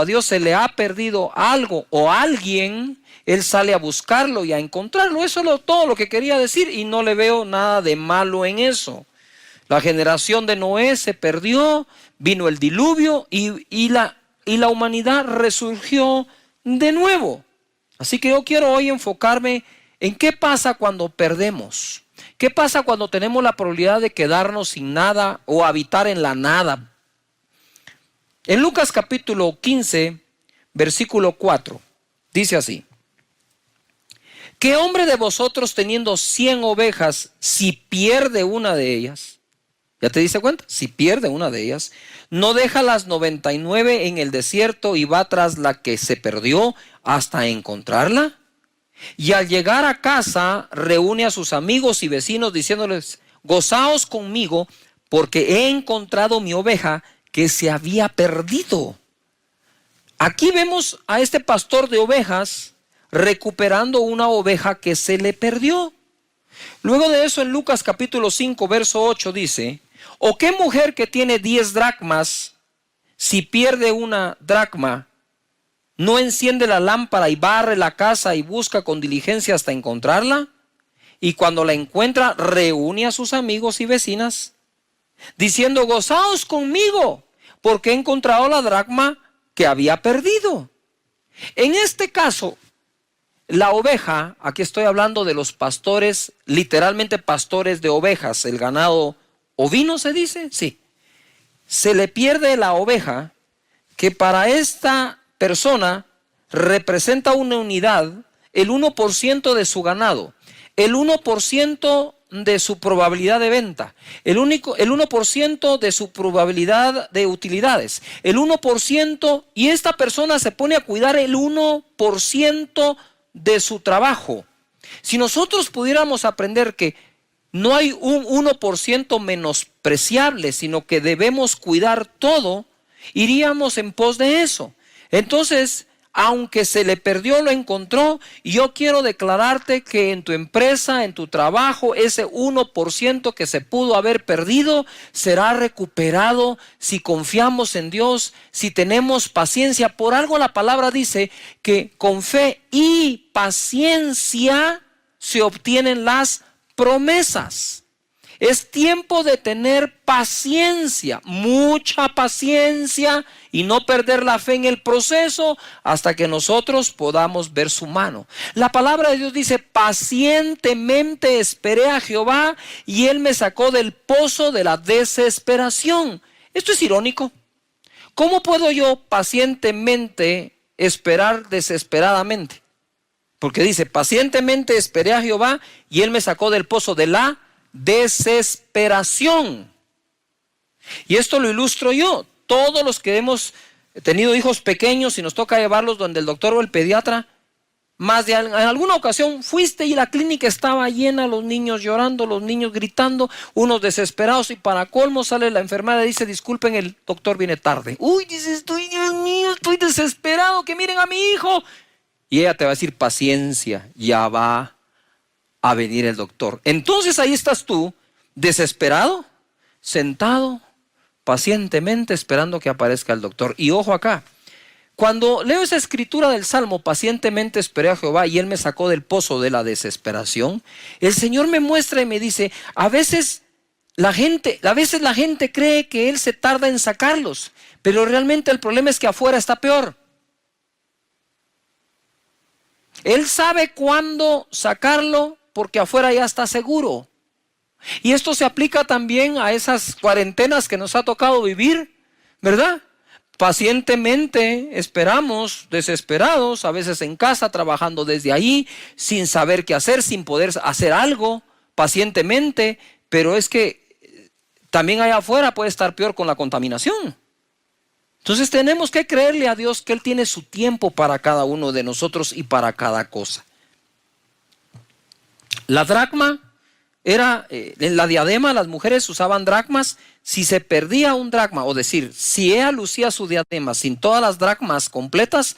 a Dios se le ha perdido algo o alguien, Él sale a buscarlo y a encontrarlo. Eso es todo lo que quería decir, y no le veo nada de malo en eso. La generación de Noé se perdió, vino el diluvio y la humanidad resurgió de nuevo. Así que yo quiero hoy enfocarme en qué pasa cuando perdemos. ¿Qué pasa cuando tenemos la probabilidad de quedarnos sin nada o habitar en la nada? En Lucas capítulo 15, versículo 4, dice así: ¿qué hombre de vosotros, teniendo 100 ovejas, si pierde una de ellas? ¿Ya te diste cuenta? Si pierde una de ellas, ¿no deja las 99 en el desierto y va tras la que se perdió hasta encontrarla? Y al llegar a casa, reúne a sus amigos y vecinos diciéndoles, gozaos conmigo, porque he encontrado mi oveja que se había perdido. Aquí vemos a este pastor de ovejas recuperando una oveja que se le perdió. Luego de eso, en Lucas capítulo 5, verso 8 dice, ¿o qué mujer que tiene 10 dracmas, si pierde una dracma, no enciende la lámpara y barre la casa y busca con diligencia hasta encontrarla? Y cuando la encuentra, reúne a sus amigos y vecinas, diciendo, gozaos conmigo, porque he encontrado la dracma que había perdido. En este caso, la oveja, aquí estoy hablando de los pastores, literalmente pastores de ovejas, el ganado ovino se dice, sí. Se le pierde la oveja, que para esta persona representa una unidad, el 1% de su ganado, el 1% de su probabilidad de venta, el 1% de su probabilidad de utilidades, el 1%, y esta persona se pone a cuidar el 1% de su trabajo. Si nosotros pudiéramos aprender que no hay un 1% menospreciable, sino que debemos cuidar todo, iríamos en pos de eso. Entonces, aunque se le perdió, lo encontró. Y yo quiero declararte que en tu empresa, en tu trabajo, ese 1% que se pudo haber perdido será recuperado si confiamos en Dios, si tenemos paciencia. Por algo la palabra dice que con fe y paciencia se obtienen las promesas. Es tiempo de tener paciencia, mucha paciencia, y no perder la fe en el proceso hasta que nosotros podamos ver su mano. La palabra de Dios dice, pacientemente esperé a Jehová y Él me sacó del pozo de la desesperación. Esto es irónico. ¿Cómo puedo yo pacientemente esperar desesperadamente? Porque dice, pacientemente esperé a Jehová y Él me sacó del pozo de la desesperación. Y esto lo ilustro yo. Todos los que hemos tenido hijos pequeños y nos toca llevarlos donde el doctor o el pediatra, más de en alguna ocasión fuiste y la clínica estaba llena, los niños llorando, los niños gritando, unos desesperados, y para colmo sale la enfermera y dice, disculpen, el doctor viene tarde. Uy, dices, Dios mío, estoy desesperado, que miren a mi hijo. Y ella te va a decir, paciencia, ya va a venir el doctor. Entonces ahí estás tú, desesperado, sentado, pacientemente esperando que aparezca el doctor. Y ojo acá, cuando leo esa escritura del Salmo, pacientemente esperé a Jehová y Él me sacó del pozo de la desesperación, el Señor me muestra y me dice, a veces la gente cree que Él se tarda en sacarlos, pero realmente el problema es que afuera está peor. Él sabe cuándo sacarlo porque afuera ya está seguro. Y esto se aplica también a esas cuarentenas que nos ha tocado vivir, ¿verdad? Pacientemente esperamos, desesperados, a veces en casa, trabajando desde ahí, sin saber qué hacer, sin poder hacer algo, pacientemente, pero es que también allá afuera puede estar peor con la contaminación. Entonces tenemos que creerle a Dios que Él tiene su tiempo para cada uno de nosotros y para cada cosa. La dracma era, en la diadema las mujeres usaban dracmas. Si se perdía un dracma, o decir, si ella lucía su diadema sin todas las dracmas completas,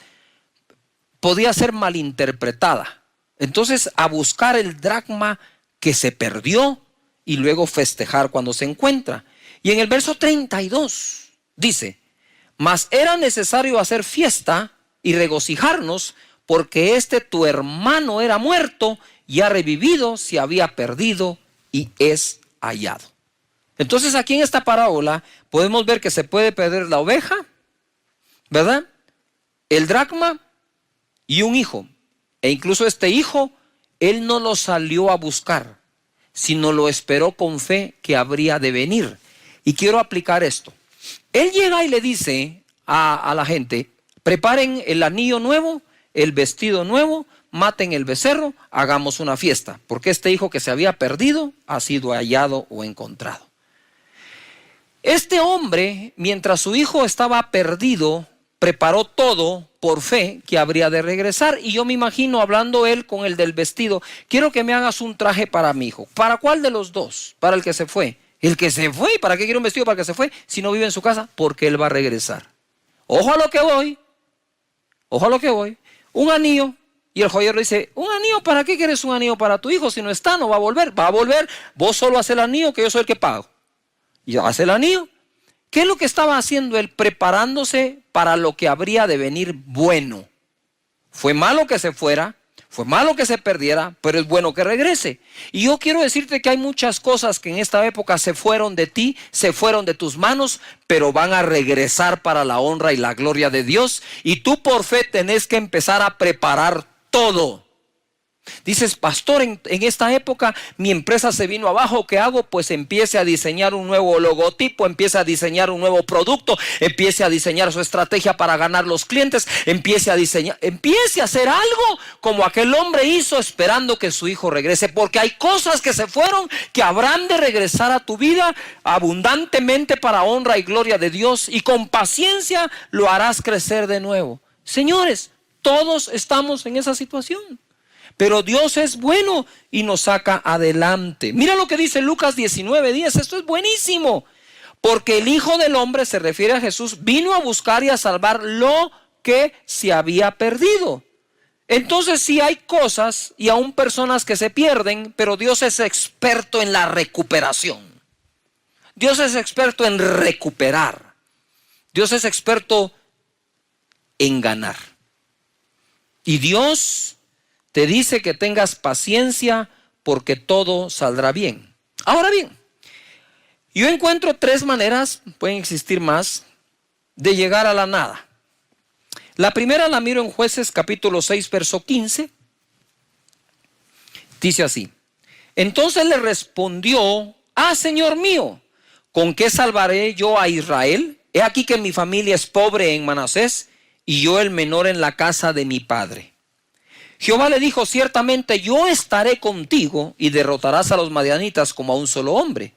podía ser malinterpretada. Entonces, a buscar el dracma que se perdió y luego festejar cuando se encuentra. Y en el verso 32 dice, mas era necesario hacer fiesta y regocijarnos, porque tu hermano era muerto y ha revivido, se había perdido y es hallado. Entonces aquí en esta parábola podemos ver que se puede perder la oveja, ¿verdad? El dracma y un hijo. E incluso este hijo, él no lo salió a buscar, sino lo esperó con fe que habría de venir. Y quiero aplicar esto. Él llega y le dice a la gente, preparen el anillo nuevo, el vestido nuevo, maten el becerro, hagamos una fiesta, porque este hijo que se había perdido ha sido hallado o encontrado. Este hombre, mientras su hijo estaba perdido, preparó todo por fe que habría de regresar. Y yo me imagino hablando él con el del vestido, quiero que me hagas un traje para mi hijo. ¿Para cuál de los dos? Para el que se fue. El que se fue, ¿para qué quiere un vestido para el que se fue? Si no vive en su casa, porque él va a regresar. Ojo a lo que voy. Ojo a lo que voy. Un anillo. Y el joyero le dice, ¿un anillo? ¿Para qué quieres un anillo para tu hijo? Si no está, no va a volver. Va a volver. Vos solo haces el anillo, que yo soy el que pago. Y hace el anillo. ¿Qué es lo que estaba haciendo él? Preparándose para lo que habría de venir bueno. Fue malo que se fuera, fue malo que se perdiera, pero es bueno que regrese. Y yo quiero decirte que hay muchas cosas que en esta época se fueron de ti, se fueron de tus manos, pero van a regresar para la honra y la gloria de Dios. Y tú por fe tenés que empezar a preparar todo. Dices, pastor, en esta época mi empresa se vino abajo, ¿qué hago? Pues empiece a diseñar un nuevo logotipo, empiece a diseñar un nuevo producto, empiece a diseñar su estrategia para ganar los clientes, empiece a hacer algo como aquel hombre hizo esperando que su hijo regrese, porque hay cosas que se fueron que habrán de regresar a tu vida abundantemente para honra y gloria de Dios, y con paciencia lo harás crecer de nuevo. Señores, todos estamos en esa situación. Pero Dios es bueno y nos saca adelante. Mira lo que dice Lucas 19:10. Esto es buenísimo. Porque el Hijo del Hombre, se refiere a Jesús, vino a buscar y a salvar lo que se había perdido. Entonces sí hay cosas y aún personas que se pierden, pero Dios es experto en la recuperación. Dios es experto en recuperar. Dios es experto en ganar. Y Dios te dice que tengas paciencia porque todo saldrá bien. Ahora bien, yo encuentro 3 maneras, pueden existir más, de llegar a la nada. La primera la miro en Jueces capítulo 6, verso 15. Dice así: entonces le respondió, Señor mío, ¿con qué salvaré yo a Israel? He aquí que mi familia es pobre en Manasés y yo el menor en la casa de mi padre. Jehová le dijo, ciertamente yo estaré contigo y derrotarás a los madianitas como a un solo hombre.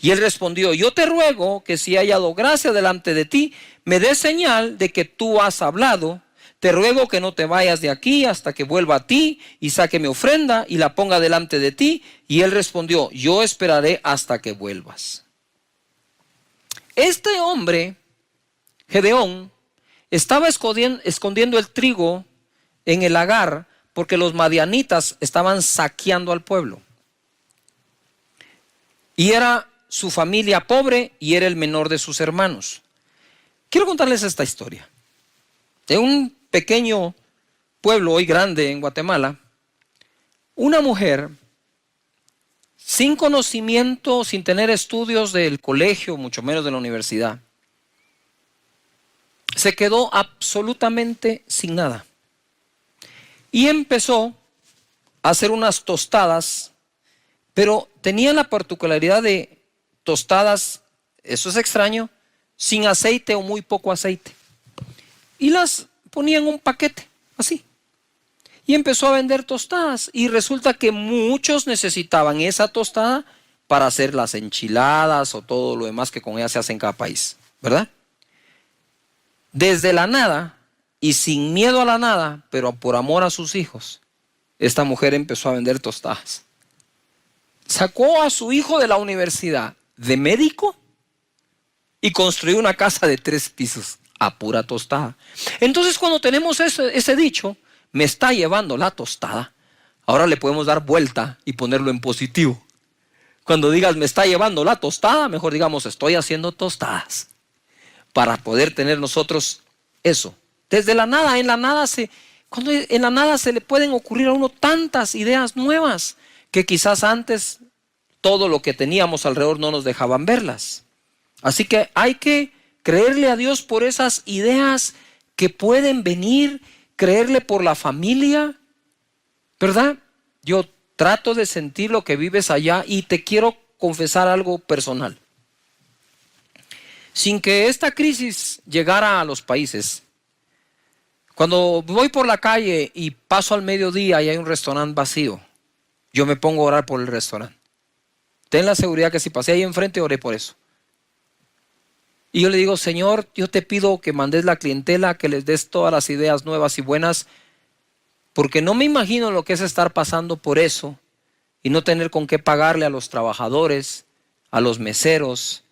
Y él respondió, yo te ruego que si he hallado gracia delante de ti, me des señal de que tú has hablado. Te ruego que no te vayas de aquí hasta que vuelva a ti y saque mi ofrenda y la ponga delante de ti. Y él respondió, yo esperaré hasta que vuelvas. Este hombre, Gedeón, estaba escondiendo el trigo en el lagar, porque los madianitas estaban saqueando al pueblo. Y era su familia pobre y era el menor de sus hermanos. Quiero contarles esta historia. De un pequeño pueblo hoy grande en Guatemala, una mujer sin conocimiento, sin tener estudios del colegio, mucho menos de la universidad, se quedó absolutamente sin nada. Y empezó a hacer unas tostadas, pero tenía la particularidad de tostadas, eso es extraño, sin aceite o muy poco aceite. Y las ponía en un paquete, así. Y empezó a vender tostadas. Y resulta que muchos necesitaban esa tostada para hacer las enchiladas o todo lo demás que con ella se hace en cada país, ¿verdad? Desde la nada y sin miedo a la nada, pero por amor a sus hijos, esta mujer empezó a vender tostadas. Sacó a su hijo de la universidad de médico y construyó una casa de 3 pisos a pura tostada. Entonces, cuando tenemos ese dicho, me está llevando la tostada, ahora le podemos dar vuelta y ponerlo en positivo. Cuando digas me está llevando la tostada, mejor digamos estoy haciendo tostadas, para poder tener nosotros eso. Desde la nada, en la nada se le pueden ocurrir a uno tantas ideas nuevas que quizás antes todo lo que teníamos alrededor no nos dejaban verlas. Así que hay que creerle a Dios por esas ideas que pueden venir, creerle por la familia, ¿verdad? Yo trato de sentir lo que vives allá y te quiero confesar algo personal. Sin que esta crisis llegara a los países, cuando voy por la calle y paso al mediodía y hay un restaurante vacío, yo me pongo a orar por el restaurante. Ten la seguridad que si pasé ahí enfrente, oré por eso. Y yo le digo, Señor, yo te pido que mandes la clientela, que les des todas las ideas nuevas y buenas, porque no me imagino lo que es estar pasando por eso y no tener con qué pagarle a los trabajadores, a los meseros,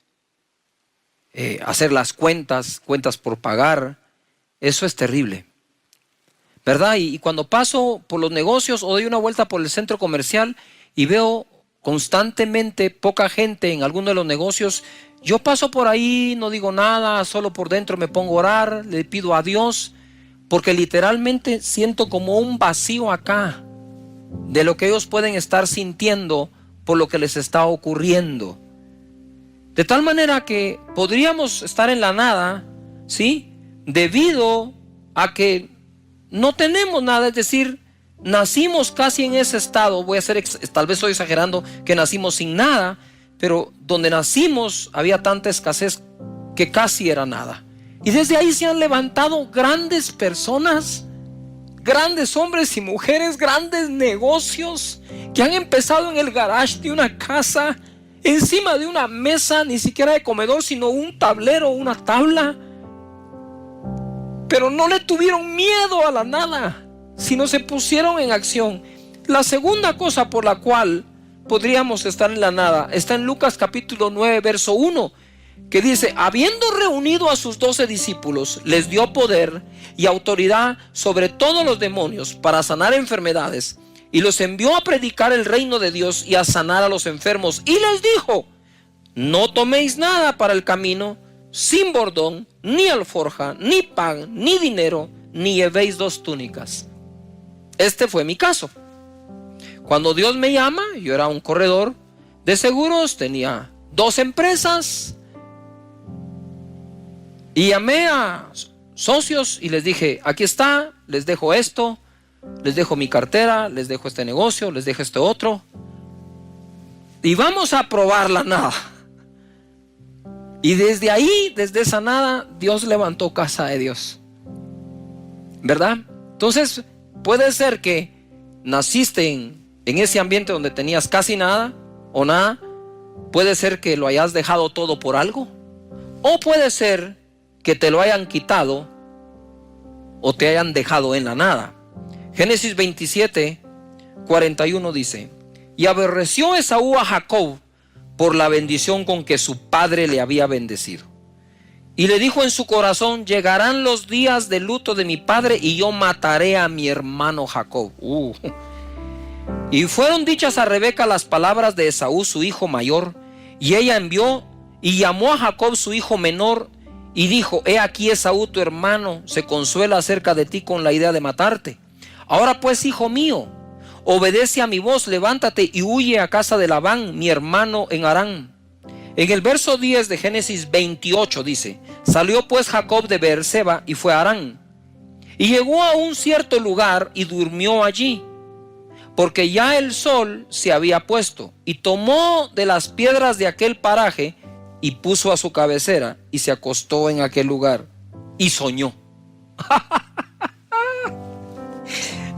hacer las cuentas por pagar. Eso es terrible, ¿verdad? Y cuando paso por los negocios o doy una vuelta por el centro comercial y veo constantemente poca gente en alguno de los negocios, yo paso por ahí, no digo nada, solo por dentro me pongo a orar, le pido a Dios, porque literalmente siento como un vacío acá de lo que ellos pueden estar sintiendo por lo que les está ocurriendo. De tal manera que podríamos estar en la nada, ¿sí? Debido a que no tenemos nada, es decir, nacimos casi en ese estado. Tal vez estoy exagerando que nacimos sin nada, pero donde nacimos había tanta escasez que casi era nada. Y desde ahí se han levantado grandes personas, grandes hombres y mujeres, grandes negocios que han empezado en el garage de una casa, encima de una mesa, ni siquiera de comedor, sino un tablero, una tabla. Pero no le tuvieron miedo a la nada, sino se pusieron en acción. La segunda cosa por la cual podríamos estar en la nada está en Lucas capítulo 9 verso 1, que dice: habiendo reunido a sus 12 discípulos, les dio poder y autoridad sobre todos los demonios para sanar enfermedades, y los envió a predicar el reino de Dios y a sanar a los enfermos, y les dijo: no toméis nada para el camino, sin bordón, ni alforja, ni pan, ni dinero, ni llevéis 2 túnicas. Este fue mi caso. Cuando Dios me llama, yo era un corredor de seguros, tenía 2 empresas y llamé a socios y les dije: aquí está, les dejo esto, les dejo mi cartera, les dejo este negocio, les dejo este otro y vamos a probar la nada. Y desde ahí, desde esa nada, Dios levantó Casa de Dios, ¿verdad? Entonces puede ser que naciste en ese ambiente donde tenías casi nada o nada. Puede ser que lo hayas dejado todo por algo, o puede ser que te lo hayan quitado o te hayan dejado en la nada. Génesis 27, 41 dice: y aborreció Esaú a Jacob por la bendición con que su padre le había bendecido, y le dijo en su corazón: llegarán los días de luto de mi padre y yo mataré a mi hermano Jacob. Y fueron dichas a Rebeca las palabras de Esaú, su hijo mayor, Y ella envió y llamó a Jacob su hijo menor y dijo: he aquí Esaú tu hermano se consuela acerca de ti con la idea de matarte. Ahora pues, hijo mío, obedece a mi voz, levántate y huye a casa de Labán, mi hermano, en Harán. En el verso 10 de Génesis 28 dice: salió pues Jacob de Beerseba y fue a Harán. Y llegó a un cierto lugar y durmió allí, porque ya el sol se había puesto. Y tomó de las piedras de aquel paraje y puso a su cabecera y se acostó en aquel lugar y soñó.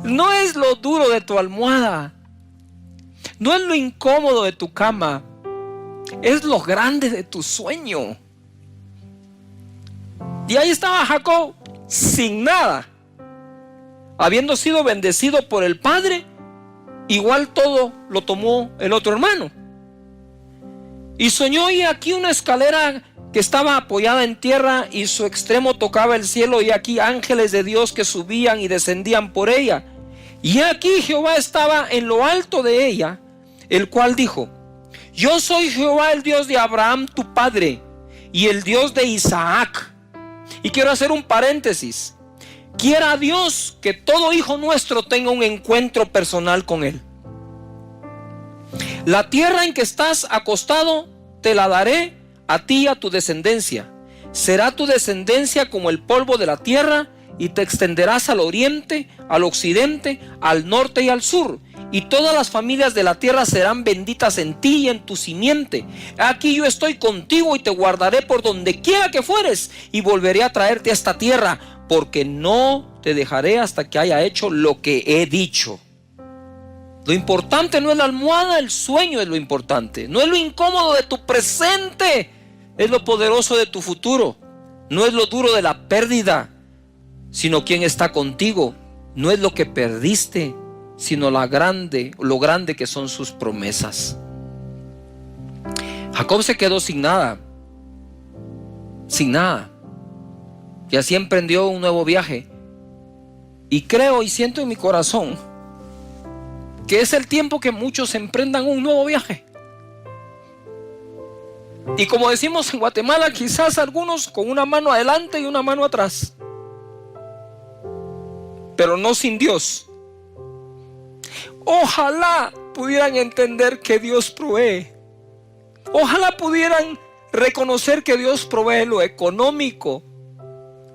No es lo duro de tu almohada, no es lo incómodo de tu cama, es lo grande de tu sueño. Y ahí estaba Jacob sin nada, habiendo sido bendecido por el padre. Igual todo lo tomó el otro hermano. Y soñó, y aquí una escalera que estaba apoyada en tierra y su extremo tocaba el cielo, y aquí ángeles de Dios que subían y descendían por ella. Y aquí Jehová estaba en lo alto de ella, el cual dijo: yo soy Jehová, el Dios de Abraham tu padre y el Dios de Isaac. Y quiero hacer un paréntesis. Quiera Dios que todo hijo nuestro tenga un encuentro personal con Él. La tierra en que estás acostado te la daré a ti y a tu descendencia. Será tu descendencia como el polvo de la tierra, y te extenderás al oriente, al occidente, al norte y al sur. Y todas las familias de la tierra serán benditas en ti y en tu simiente. Aquí yo estoy contigo y te guardaré por donde quiera que fueres, y volveré a traerte a esta tierra, porque no te dejaré hasta que haya hecho lo que he dicho. Lo importante no es la almohada, el sueño es lo importante. No es lo incómodo de tu presente, es lo poderoso de tu futuro. No es lo duro de la pérdida, sino quién está contigo. No es lo que perdiste, sino lo grande que son sus promesas. Jacob se quedó sin nada. Sin nada. Y así emprendió un nuevo viaje. Y creo y siento en mi corazón que es el tiempo que muchos emprendan un nuevo viaje. Y como decimos en Guatemala, quizás algunos con una mano adelante y una mano atrás, pero no sin Dios. Ojalá pudieran entender que Dios provee. Ojalá pudieran reconocer que Dios provee lo económico,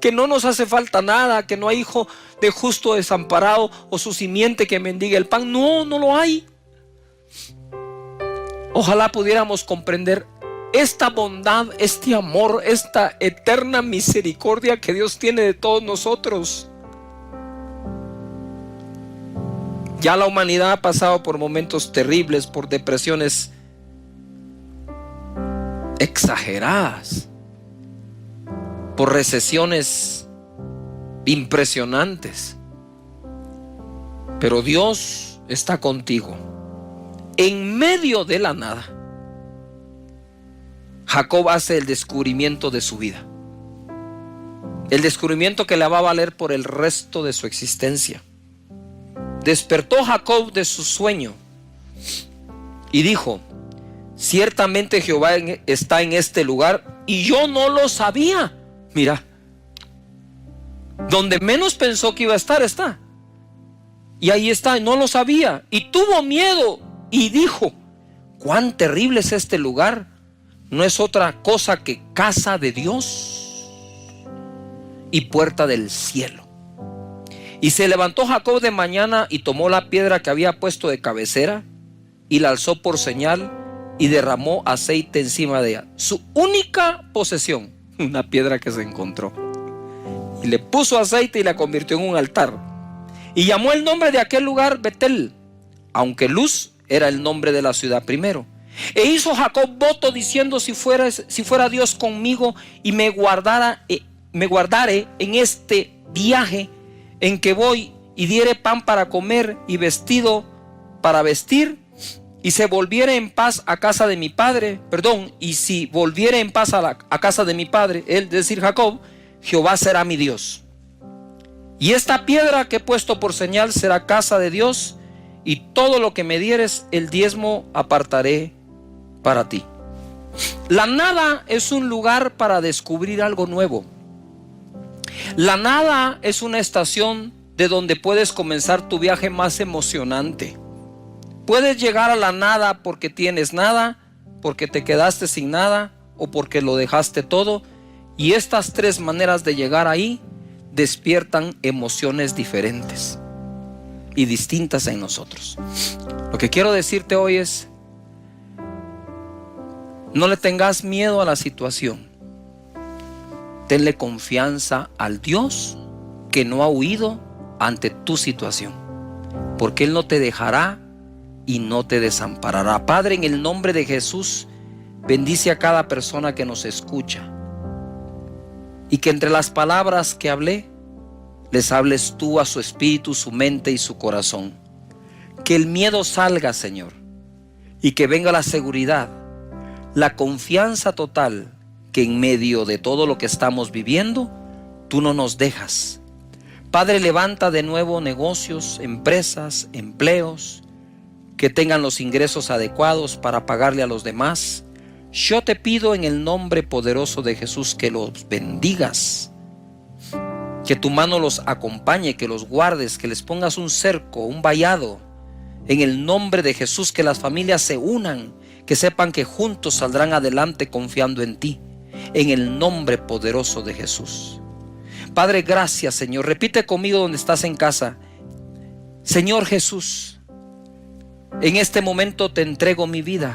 que no nos hace falta nada, que no hay hijo de justo desamparado o su simiente que mendigue el pan. No, no lo hay. Ojalá pudiéramos comprender esta bondad, este amor, esta eterna misericordia que Dios tiene de todos nosotros. Ya la humanidad ha pasado por momentos terribles, por depresiones exageradas, por recesiones impresionantes. Pero Dios está contigo. En medio de la nada, Jacob hace el descubrimiento de su vida. El descubrimiento que le va a valer por el resto de su existencia. Despertó Jacob de su sueño y dijo: ciertamente Jehová está en este lugar y yo no lo sabía. Mira, donde menos pensó que iba a estar, está. Y ahí está, no lo sabía. Y tuvo miedo y dijo: cuán terrible es este lugar. No es otra cosa que casa de Dios y puerta del cielo. Y se levantó Jacob de mañana y tomó la piedra que había puesto de cabecera y la alzó por señal y derramó aceite encima de ella. Su única posesión, una piedra que se encontró. Y le puso aceite y la convirtió en un altar. Y llamó el nombre de aquel lugar Betel, aunque Luz era el nombre de la ciudad primero. E hizo Jacob voto diciendo: si fuera Dios conmigo y me guardare en este viaje en que voy, y diere pan para comer y vestido para vestir, y se volviere en paz a casa de mi padre, y si volviere en paz a casa de mi padre, es decir, Jacob, Jehová será mi Dios. Y esta piedra que he puesto por señal será casa de Dios, y todo lo que me dieres el diezmo apartaré para ti. La nada es un lugar para descubrir algo nuevo. La nada es una estación de donde puedes comenzar tu viaje más emocionante. Puedes llegar a la nada porque tienes nada, porque te quedaste sin nada o porque lo dejaste todo. Y estas tres maneras de llegar ahí despiertan emociones diferentes y distintas en nosotros. Lo que quiero decirte hoy es: no le tengas miedo a la situación. Tenle confianza al Dios que no ha huido ante tu situación, porque Él no te dejará y no te desamparará. Padre, en el nombre de Jesús, bendice a cada persona que nos escucha, y que entre las palabras que hablé, les hables tú a su espíritu, su mente y su corazón. Que el miedo salga, Señor, y que venga la seguridad, la confianza total, que en medio de todo lo que estamos viviendo, tú no nos dejas. Padre, levanta de nuevo negocios, empresas, empleos, que tengan los ingresos adecuados para pagarle a los demás. Yo te pido en el nombre poderoso de Jesús que los bendigas, que tu mano los acompañe, que los guardes, que les pongas un cerco, un vallado. En el nombre de Jesús, que las familias se unan, que sepan que juntos saldrán adelante confiando en ti. En el nombre poderoso de Jesús. Padre, gracias, Señor. Repite conmigo donde estás en casa: Señor Jesús, en este momento te entrego mi vida.